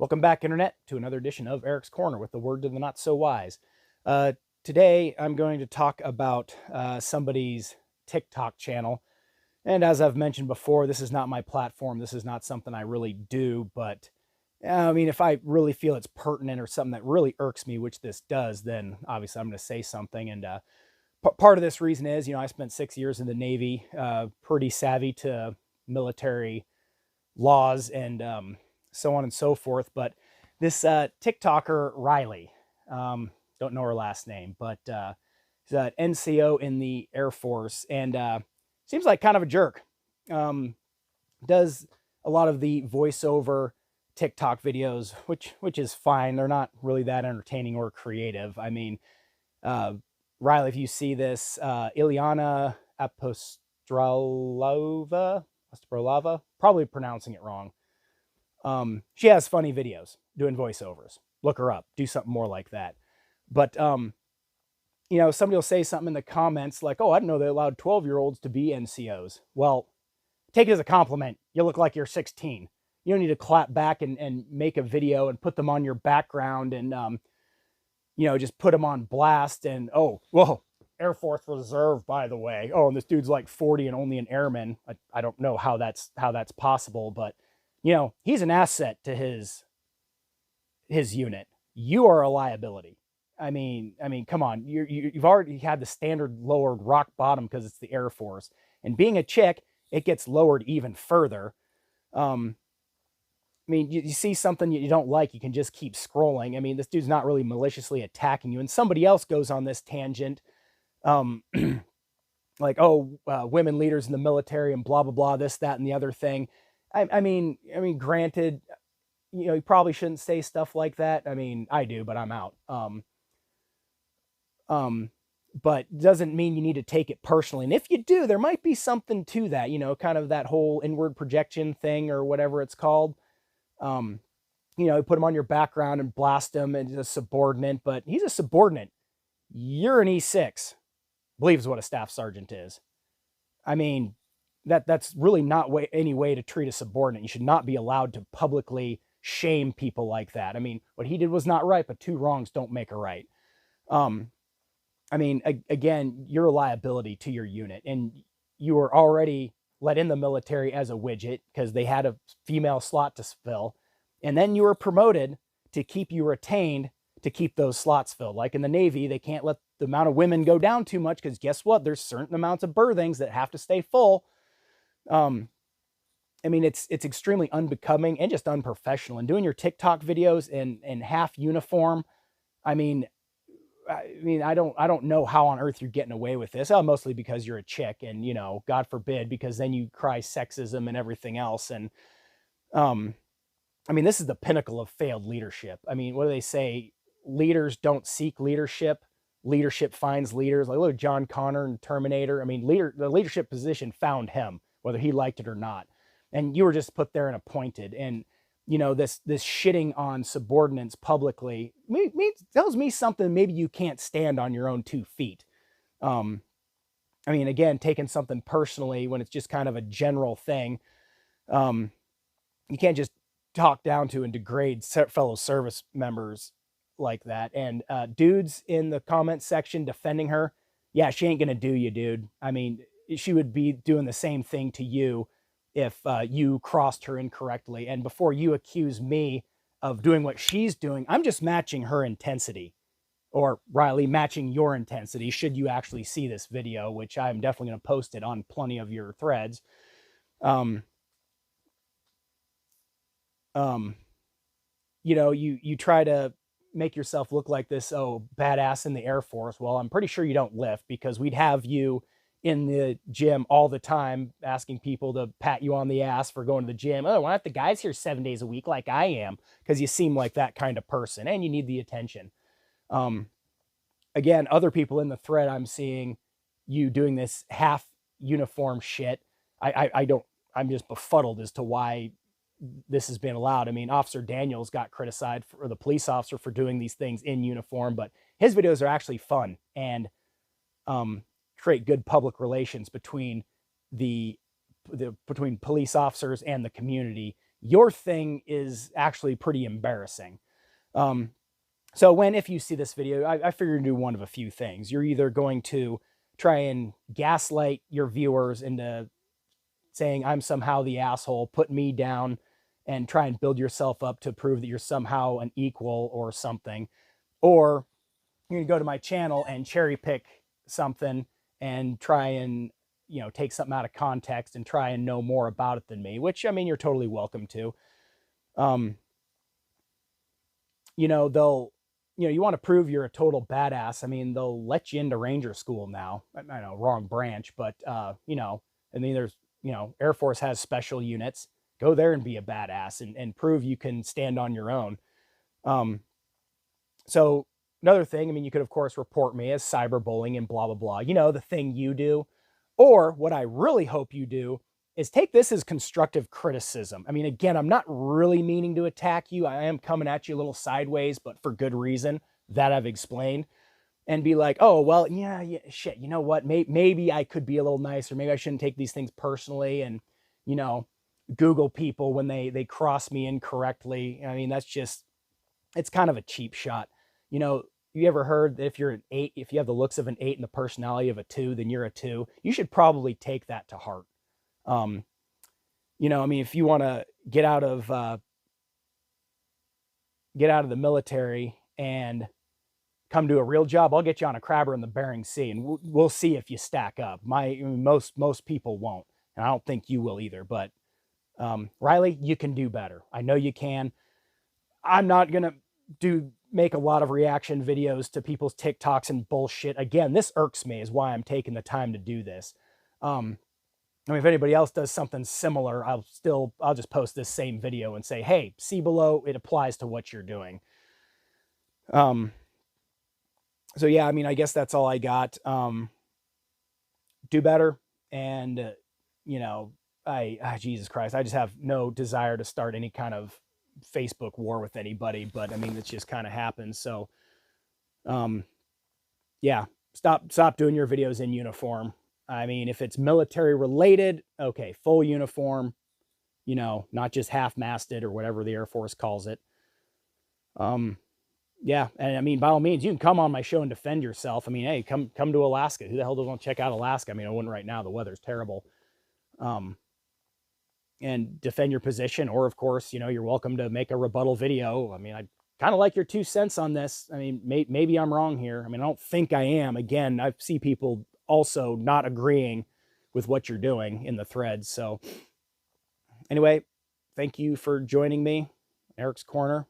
Welcome back, Internet, to another edition of Eric's Corner with the word to the not-so-wise. Today, I'm going to talk about somebody's TikTok channel. And as I've mentioned before, this is not my platform. This is not something I really do. But, if I really feel it's pertinent or something that really irks me, which this does, then obviously I'm going to say something. And part of this reason is, I spent 6 years in the Navy, pretty savvy to military laws and so on and so forth. But this TikToker, Rylee, don't know her last name, but she's an NCO in the Air Force and seems like kind of a jerk. Does a lot of the voiceover TikTok videos, which is fine. They're not really that entertaining or creative. Rylee, if you see this, Ileana Apostrolova, probably pronouncing it wrong. She has funny videos doing voiceovers. Look her up. Do something more like that. But, somebody will say something in the comments like, oh, I didn't know they allowed 12-year-olds to be NCOs. Well, take it as a compliment. You look like you're 16. You don't need to clap back and make a video and put them on your background and, just put them on blast and, oh, whoa, Air Force Reserve, by the way. Oh, and this dude's like 40 and only an airman. I don't know how that's possible, but he's an asset to his unit. You are a liability. Come on. You've already had the standard lowered rock bottom because it's the Air Force. And being a chick, it gets lowered even further. You see something you don't like, you can just keep scrolling. This dude's not really maliciously attacking you. And somebody else goes on this tangent, like, oh, women leaders in the military and blah, blah, blah, this, that, and the other thing. Granted, you probably shouldn't say stuff like that. I do, but I'm out. But doesn't mean you need to take it personally. And if you do, there might be something to that, kind of that whole inward projection thing or whatever it's called. Put him on your background and blast him as a subordinate, but he's a subordinate. You're an E6, believes what a staff sergeant is. That's really not any way to treat a subordinate. You should not be allowed to publicly shame people like that. What he did was not right, but two wrongs don't make a right. Again, you're a liability to your unit, and you were already let in the military as a widget because they had a female slot to fill, and then you were promoted to keep you retained to keep those slots filled. Like in the Navy, they can't let the amount of women go down too much because guess what? There's certain amounts of berthings that have to stay full. It's extremely unbecoming and just unprofessional. And doing your TikTok videos in half uniform, I don't know how on earth you're getting away with this. Mostly because you're a chick, and God forbid, because then you cry sexism and everything else. And this is the pinnacle of failed leadership. What do they say? Leaders don't seek leadership. Leadership finds leaders. Like, look at John Connor and Terminator. The leadership position found him, whether he liked it or not. And you were just put there and appointed. And, this shitting on subordinates publicly tells me something maybe you can't stand on your own 2 feet. Again, taking something personally when it's just kind of a general thing. You can't just talk down to and degrade fellow service members like that. And dudes in the comment section defending her, yeah, she ain't gonna do you, dude. She would be doing the same thing to you if you crossed her incorrectly. And before you accuse me of doing what she's doing, I'm just matching her intensity, or Rylee, matching your intensity should you actually see this video, which I'm definitely going to post it on plenty of your threads. You try to make yourself look like this, badass in the Air Force. Well, I'm pretty sure you don't lift, because we'd have you in the gym all the time asking people to pat you on the ass for going to the gym. Oh, why aren't the guys here 7 days a week like I am? Because you seem like that kind of person and you need the attention. Again, other people in the thread, I'm seeing you doing this half uniform shit. I'm just befuddled as to why this has been allowed. Officer Daniels got criticized for the police officer for doing these things in uniform, but his videos are actually fun and create good public relations between between police officers and the community. your thing is actually pretty embarrassing. So if you see this video, I figure to do one of a few things. You're either going to try and gaslight your viewers into saying I'm somehow the asshole, put me down, and try and build yourself up to prove that you're somehow an equal or something. Or you're going to go to my channel and cherry pick something and try and, take something out of context and try and know more about it than me, which, I mean, you're totally welcome to. You want to prove you're a total badass. I mean, they'll let you into Ranger school now. I know, wrong branch, but, there's, Air Force has special units. Go there and be a badass and prove you can stand on your own. So another thing, I mean, you could, of course, report me as cyberbullying and blah, blah, blah. The thing you do. Or what I really hope you do is take this as constructive criticism. I mean, again, I'm not really meaning to attack you. I am coming at you a little sideways, but for good reason that I've explained. And be like, oh, well, yeah, shit, you know what? Maybe I could be a little nicer. Maybe I shouldn't take these things personally and, Google people when they cross me incorrectly. I mean, it's kind of a cheap shot. You ever heard that if you're an 8, if you have the looks of an 8 and the personality of a 2, then you're a 2? You should probably take that to heart. I mean, if you want to get out of the military and come to a real job, I'll get you on a crabber in the Bering Sea, and we'll see if you stack up. Most people won't, and I don't think you will either. But Rylee, you can do better. I know you can. I'm not gonna make a lot of reaction videos to people's TikToks and bullshit. Again, this irks me, is why I'm taking the time to do this. I mean, if anybody else does something similar, I'll just post this same video and say, hey, see below, it applies to what you're doing. So yeah, I mean, I guess that's all I got. Do better. And, Jesus Christ, I just have no desire to start any kind of Facebook war with anybody, but I mean, it's just kind of happens. So, yeah, stop doing your videos in uniform. I mean, if it's military related, okay, full uniform, not just half-masted or whatever the Air Force calls it. Yeah, and I mean, by all means, you can come on my show and defend yourself. I mean, hey, come to Alaska. Who the hell doesn't want to check out Alaska? I mean, I wouldn't right now. The weather's terrible. And defend your position. Or, of course, you're welcome to make a rebuttal video. I mean, I kind of like your 2 cents on this. I mean, maybe I'm wrong here. I mean, I don't think I am. Again, I see people also not agreeing with what you're doing in the threads. So anyway, thank you for joining me. Eric's Corner.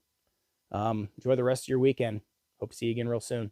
Enjoy the rest of your weekend. Hope to see you again real soon.